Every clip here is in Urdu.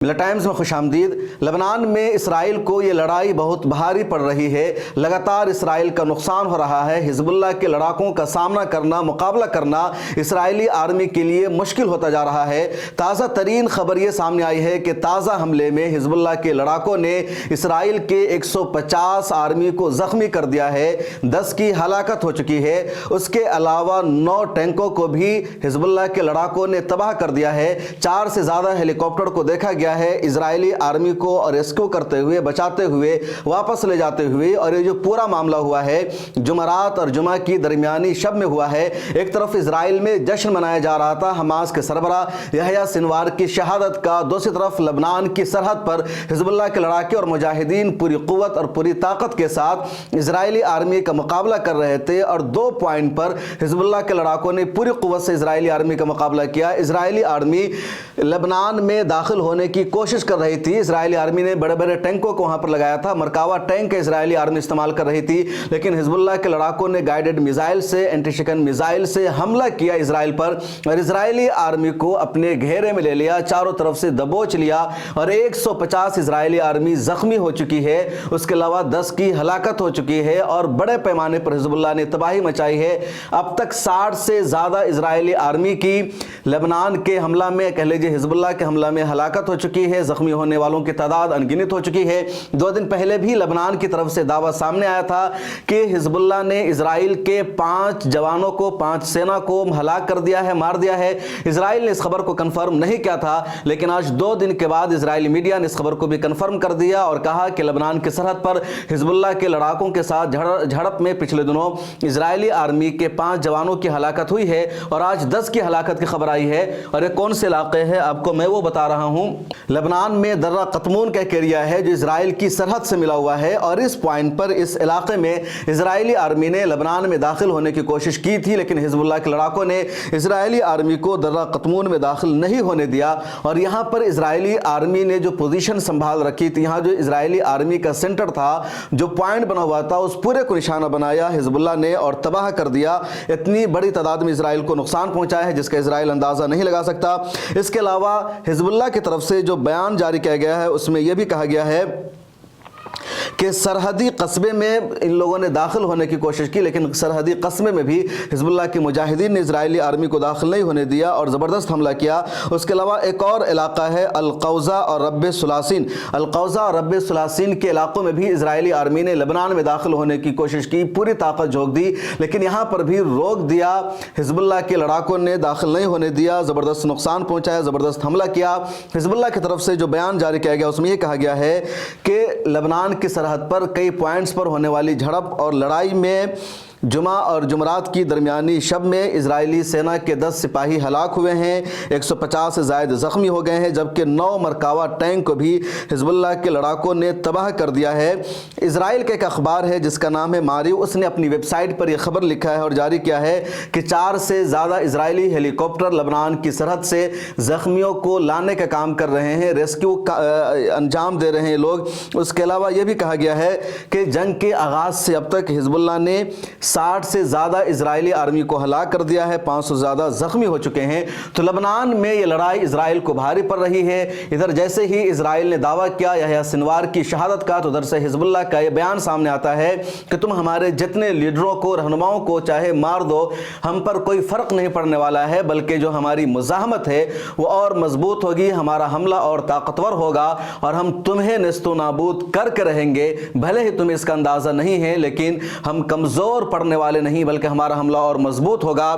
ملا ٹائمز میں خوش آمدید۔ لبنان میں اسرائیل کو یہ لڑائی بہت بھاری پڑ رہی ہے۔ لگاتار اسرائیل کا نقصان ہو رہا ہے۔ حزب اللہ کے لڑاکوں کا سامنا کرنا، مقابلہ کرنا اسرائیلی آرمی کے لیے مشکل ہوتا جا رہا ہے۔ تازہ ترین خبر یہ سامنے آئی ہے کہ تازہ حملے میں حزب اللہ کے لڑاکوں نے اسرائیل کے 150 آرمی کو زخمی کر دیا ہے، 10 کی ہلاکت ہو چکی ہے۔ اس کے علاوہ 9 ٹینکوں کو بھی حزب اللہ کے لڑاکوں نے تباہ کر دیا ہے۔ 4 سے زیادہ ہیلی کاپٹر کو دیکھا گیا ہے اسرائیلی آرمی کو ریسکیو کرتے ہوئے، بچاتے ہوئے، واپس لے جاتے ہوئے۔ اور یہ جو پورا معاملہ ہوا ہے جمعرات اور جمعہ کی درمیانی شب میں ہوا ہے۔ ایک طرف اسرائیل میں جشن منایا جا رہا تھا حماس کے سربراہ یحییٰ سنوار کی شہادت کا، دوسری طرف لبنان کی سرحد پر حزب اللہ کے لڑاکے اور مجاہدین پوری قوت اور پوری طاقت کے ساتھ اسرائیلی آرمی کا مقابلہ کر رہے تھے، اور 2 پوائنٹ پر حزب اللہ کے لڑاکوں نے پوری قوت سے اسرائیلی آرمی کا مقابلہ کیا۔ اسرائیلی آرمی لبنان میں داخل ہونے کی کوشش کر رہی تھی۔ اسرائیلی آرمی نے بڑے بڑے ٹینکوں کو وہاں پر لگایا تھا، مرکاوا ٹینک اسرائیلی آرمی استعمال کر رہی تھی، لیکن حزب اللہ کے لڑاکوں نے گائیڈڈ میزائل سے، اینٹی شکن میزائل سے حملہ کیا اسرائیل پر، اور اسرائیلی آرمی کو اپنے گھیرے میں لے لیا، چاروں طرف سے دبوچ لیا، اور 150 اسرائیلی آرمی زخمی ہو چکی ہے۔ اس کے علاوہ 10 کی ہلاکت ہو چکی ہے، اور بڑے پیمانے پر حزب اللہ نے تباہی مچائی ہے۔ اب تک 60 سے زیادہ اسرائیلی آرمی کی لبنان کے حملہ میں، کہہ لیجیے حزب اللہ کے حملہ میں ہلاکت ہو چکی ہے۔ زخمی ہونے والوں کی تعداد انگنت ہو چکی ہے۔ 2 دن پہلے بھی لبنان کی طرف سے دعویٰ سامنے آیا تھا کہ حزب اللہ نے اسرائیل کے 5 جوانوں کو، 5 سینا کو ہلاک کر دیا ہے، مار دیا ہے۔ اسرائیل نے اس خبر کو کنفرم نہیں کیا تھا، لیکن آج 2 دن کے بعد اسرائیلی میڈیا نے اس خبر کو بھی کنفرم کر دیا اور کہا کہ لبنان کی سرحد پر حزب اللہ کے لڑاکوں کے ساتھ جھڑپ میں پچھلے دنوں اسرائیلی آرمی کے 5 جوانوں کی ہلاکت ہوئی ہے، اور آج 10 کی ہلاکت کی خبر آئی ہے۔ اور یہ کون سے علاقے ہیں آپ کو میں وہ بتا رہا ہوں۔ لبنان میں درہ قطمون کا ایک ایریا ہے جو اسرائیل کی سرحد سے ملا ہوا ہے، اور اس پوائنٹ پر، اس علاقے میں اسرائیلی آرمی نے لبنان میں داخل ہونے کی کوشش کی تھی، لیکن حزب اللہ کے لڑاکوں نے اسرائیلی آرمی کو درہ قطمون میں داخل نہیں ہونے دیا۔ اور یہاں پر اسرائیلی آرمی نے جو پوزیشن سنبھال رکھی تھی، یہاں جو اسرائیلی آرمی کا سینٹر تھا، جو پوائنٹ بنا ہوا تھا، اس پورے کو نشانہ بنایا حزب اللہ نے اور تباہ کر دیا۔ اتنی بڑی تعداد میں اسرائیل کو نقصان پہنچا ہے جس کا اسرائیل اندازہ نہیں لگا سکتا۔ اس کے علاوہ حزب اللہ کی طرف سے جو بیان جاری کیا گیا ہے اس میں یہ بھی کہا گیا ہے کہ سرحدی قصبے میں ان لوگوں نے داخل ہونے کی کوشش کی، لیکن سرحدی قصبے میں بھی حزب اللہ کے مجاہدین نے اسرائیلی آرمی کو داخل نہیں ہونے دیا اور زبردست حملہ کیا۔ اس کے علاوہ ایک اور علاقہ ہے القوزہ اور رب سلاسین۔ القوزہ اور رب سلاسین کے علاقوں میں بھی اسرائیلی آرمی نے لبنان میں داخل ہونے کی کوشش کی، پوری طاقت جھونک دی، لیکن یہاں پر بھی روک دیا۔ حزب اللہ کے لڑاکوں نے داخل نہیں ہونے دیا، زبردست نقصان پہنچایا، زبردست حملہ کیا۔ حزب اللہ کی طرف سے جو بیان جاری کیا گیا اس میں یہ کہا گیا ہے کہ لبنان کی سرحد پر کئی پوائنٹس پر ہونے والی جھڑپ اور لڑائی میں جمعہ اور جمعرات کی درمیانی شب میں اسرائیلی سینا کے 10 سپاہی ہلاک ہوئے ہیں، 150 سے زائد زخمی ہو گئے ہیں، جبکہ 9 مرکاوا ٹینک کو بھی حزب اللہ کے لڑاکوں نے تباہ کر دیا ہے۔ اسرائیل کا ایک اخبار ہے جس کا نام ہے معریو، اس نے اپنی ویب سائٹ پر یہ خبر لکھا ہے اور جاری کیا ہے کہ 4 سے زیادہ اسرائیلی ہیلی کاپٹر لبنان کی سرحد سے زخمیوں کو لانے کا کام کر رہے ہیں، ریسکیو کا انجام دے رہے ہیں لوگ۔ اس کے علاوہ یہ بھی کہا گیا ہے کہ جنگ کے آغاز سے اب تک حزب اللہ نے 60 سے زیادہ اسرائیلی آرمی کو ہلاک کر دیا ہے، 500 سے زیادہ زخمی ہو چکے ہیں۔ تو لبنان میں یہ لڑائی اسرائیل کو بھاری پڑ رہی ہے۔ ادھر جیسے ہی اسرائیل نے دعویٰ کیا یحییٰ سنوار کی شہادت کا، تو ادھر سے حزب اللہ کا یہ بیان سامنے آتا ہے کہ تم ہمارے جتنے لیڈروں کو، رہنماؤں کو چاہے مار دو، ہم پر کوئی فرق نہیں پڑنے والا ہے، بلکہ جو ہماری مزاحمت ہے وہ اور مضبوط ہوگی، ہمارا حملہ اور طاقتور ہوگا، اور ہم تمہیں نیست و نابود کر کے رہیں گے۔ بھلے ہی تمہیں اس کا اندازہ نہیں ہے، لیکن ہم کمزور پڑنے والے نہیں، بلکہ ہمارا حملہ اور مضبوط ہوگا۔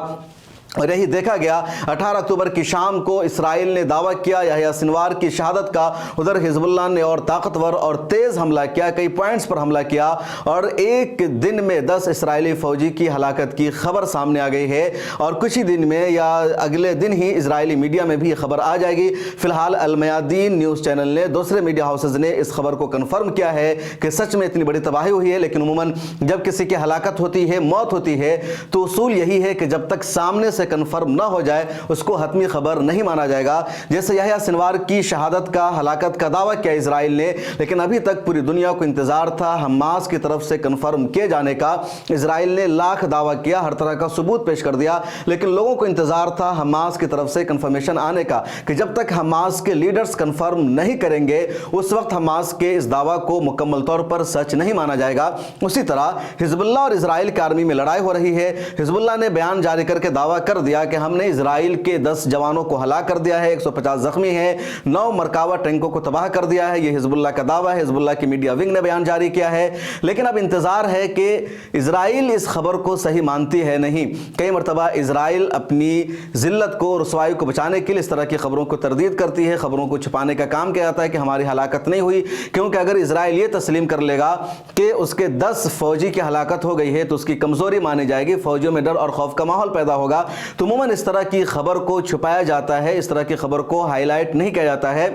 اور یہی دیکھا گیا 18 اکتوبر کی شام کو اسرائیل نے دعویٰ کیا یحییٰ سنوار کی شہادت کا، ادھر حزب اللہ نے اور طاقتور اور تیز حملہ کیا، کئی پوائنٹس پر حملہ کیا، اور ایک دن میں 10 اسرائیلی فوجی کی ہلاکت کی خبر سامنے آ گئی ہے، اور کچھ ہی دن میں یا اگلے دن ہی اسرائیلی میڈیا میں بھی یہ خبر آ جائے گی۔ فی الحال المیادین نیوز چینل نے، دوسرے میڈیا ہاؤسز نے اس خبر کو کنفرم کیا ہے کہ سچ میں اتنی بڑی تباہی ہوئی ہے، لیکن عموماً جب کسی کی ہلاکت ہوتی ہے، موت ہوتی ہے، تو اصول یہی ہے کہ جب تک سامنے سے سے کنفرم نہ ہو جائے اس کو حتمی خبر نہیں مانا جائے گا. جیسے یحییٰ سنوار کی شہادت کا، ہلاکت کا دعویٰ کیا اسرائیل نے، لیکن ابھی تک پوری دنیا کو انتظار تھا حماس کی طرف سے کنفرم کیے جانے کا. اسرائیل نے لاکھ دعویٰ کیا، ہر طرح کا ثبوت پیش کر دیا، لیکن لوگوں کو انتظار تھا حماس کی طرف سے کنفرمیشن آنے کا کہ جب تک حماس کے لیڈرز کنفرم نہیں کریں گے اس وقت حماس کے اس دعویٰ کو مکمل طور پر سچ نہیں مانا جائے گا. اسی طرح حزب اللہ اور اسرائیل کی آرمی میں لڑائی ہو رہی ہے. حزب اللہ نے بیان جاری کر کے دعویٰ کر دیا کہ ہم نے اسرائیل کے 10 جوانوں کو ہلاک کر دیا ہے، 150 زخمی ہیں، 9 مرکاوا ٹینکوں کو تباہ کر دیا ہے. یہ حزب اللہ کا دعویٰ ہے. حزب اللہ کی میڈیا ونگ نے بیان جاری کیا ہے. لیکن اب انتظار ہے کہ اسرائیل اس خبر کو صحیح مانتی ہے نہیں. کئی مرتبہ اسرائیل اپنی ذلت کو، رسوائی کو بچانے کے لیے اس طرح کی خبروں کو تردید کرتی ہے، خبروں کو چھپانے کا کام کیا جاتا ہے کہ ہماری ہلاکت نہیں ہوئی، کیونکہ اگر اسرائیل یہ تسلیم کر لے گا کہ اس کے 10 فوجی کی ہلاکت ہو گئی ہے تو اس کی کمزوری مانی جائے گی، فوجیوں میں ڈر اور خوف کا ماحول پیدا ہوگا. تو عموماً اس طرح کی خبر کو چھپایا جاتا ہے، اس طرح کی خبر کو ہائی لائٹ نہیں کیا جاتا ہے.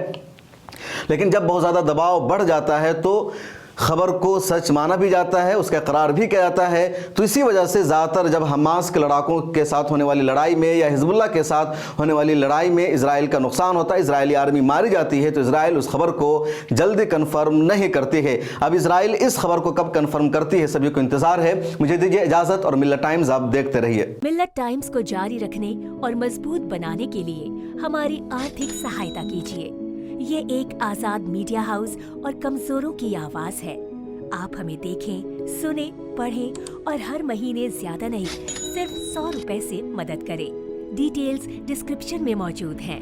لیکن جب بہت زیادہ دباؤ بڑھ جاتا ہے تو خبر کو سچ مانا بھی جاتا ہے، اس کا اقرار بھی کیا جاتا ہے. تو اسی وجہ سے زیادہ تر جب حماس کے لڑاکوں کے ساتھ ہونے والی لڑائی میں یا حزب اللہ کے ساتھ ہونے والی لڑائی میں اسرائیل کا نقصان ہوتا ہے، اسرائیلی آرمی ماری جاتی ہے، تو اسرائیل اس خبر کو جلدی کنفرم نہیں کرتی ہے. اب اسرائیل اس خبر کو کب کنفرم کرتی ہے سبھی کو انتظار ہے. مجھے دیجیے اجازت اور ملت ٹائمز آپ دیکھتے رہیے. ملت ٹائمز کو جاری رکھنے اور مضبوط بنانے کے لیے ہماری آرتھک سہایتا کیجیے. یہ ایک آزاد میڈیا ہاؤس اور کمزوروں کی آواز ہے. آپ ہمیں دیکھیں، سنیں، پڑھیں اور ہر مہینے زیادہ نہیں صرف 100 روپے سے مدد کریں. ڈیٹیلز ڈسکرپشن میں موجود ہیں.